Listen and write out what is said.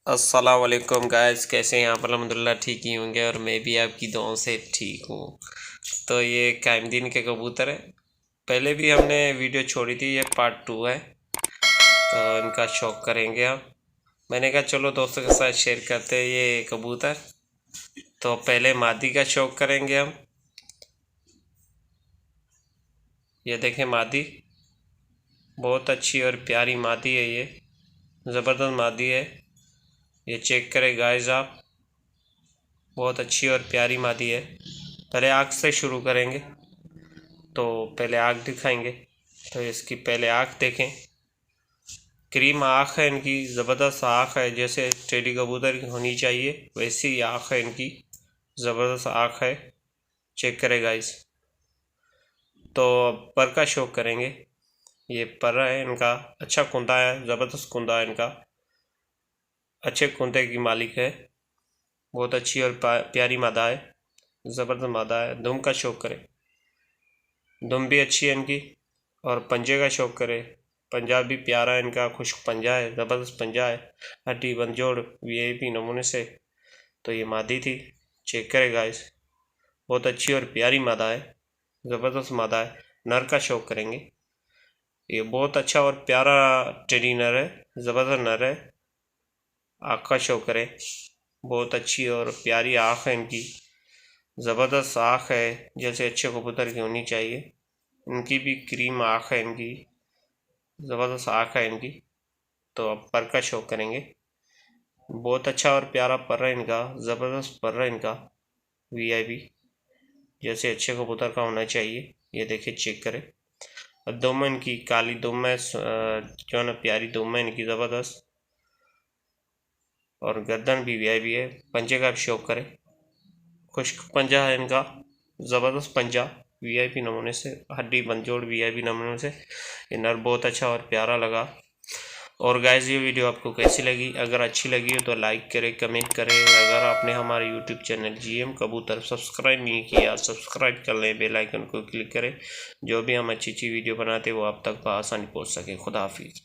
अस्सलाम वालेकुम गाइस, कैसे हैं आप? अल्हम्दुलिल्लाह ठीक ही होंगे और मैं भी आपकी दुआओं से ठीक हूँ। तो ये कायमदीन के कबूतर है, पहले भी हमने वीडियो छोड़ी थी, ये पार्ट 2 है। तो इनका शौक़ करेंगे हम। मैंने कहा चलो दोस्तों के साथ शेयर करते हैं ये कबूतर। तो पहले मादी का शौक़ करेंगे हम। ये देखें मादी, बहुत अच्छी और प्यारी मादी है, ये ज़बरदस्त मादी है। ये चेक करें गाइस आप, बहुत अच्छी और प्यारी मादी है। पहले आँख से शुरू करेंगे, तो पहले आँख दिखाएंगे। तो इसकी पहले आँख देखें, क्रीम आँख है इनकी, ज़बरदस्त आँख है, जैसे टेडी कबूतर की होनी चाहिए वैसी ही आँख है इनकी, ज़बरदस्त आँख है। चेक करें गाइस। तो पर का शौक़ करेंगे। ये पर है इनका, अच्छा कुंदा है, ज़बरदस्त कुंदा है इनका, अच्छे कुंदे की मालिक है, बहुत अच्छी और प्यारी मादा है, ज़बरदस्त मादा है। दुम का शौक़ करें, दुम भी अच्छी है इनकी। और पंजे का शौक़ करें, पंजा भी प्यारा है इनका, खुश्क पंजा है, ज़बरदस्त पंजा है, हड्डी बंजोड़ वीआईपी नमूने से। तो ये मादी थी, चेक करें गाइस, बहुत अच्छी और प्यारी मादा है, ज़बरदस्त मादा है। नर का शौक़ करेंगे, ये बहुत अच्छा और प्यारा टेडी नर है, ज़बरदस्त नर है। आँख का शौक़ करें, बहुत अच्छी और प्यारी आँख है इनकी, ज़बरदस्त आँख है, जैसे अच्छे कबूतर की होनी चाहिए। इनकी भी क्रीम आँख है इनकी, ज़बरदस्त आँख है इनकी। तो अब पर का शौक़ करेंगे, बहुत अच्छा और प्यारा पर है इनका, ज़बरदस्त पर है इनका, वीआईपी जैसे अच्छे कबूतर का होना चाहिए। ये देखिए, चेक करें। और दुम इनकी काली दुम है, जो है ना प्यारी दुम है इनकी, ज़बरदस्त, और गर्दन भी वीआईपी है। पंजे का भी शौक़ करें, खुश्क पंजा है इनका, ज़बरदस्त पंजा, वीआईपी नमूने से, हड्डी बंजोड़ वीआईपी नमूने से। ये नर बहुत अच्छा और प्यारा लगा। और गाइस, ये वीडियो आपको कैसी लगी? अगर अच्छी लगी हो तो लाइक करें, कमेंट करें। अगर आपने हमारे यूट्यूब चैनल जीएम कबूतर सब्सक्राइब नहीं किया, सब्सक्राइब कर लें, बेल आइकन को क्लिक करें, जो भी हम अच्छी वीडियो बनाते हैं वो आप तक आसानी पहुँच सके। खुदा हाफिज़।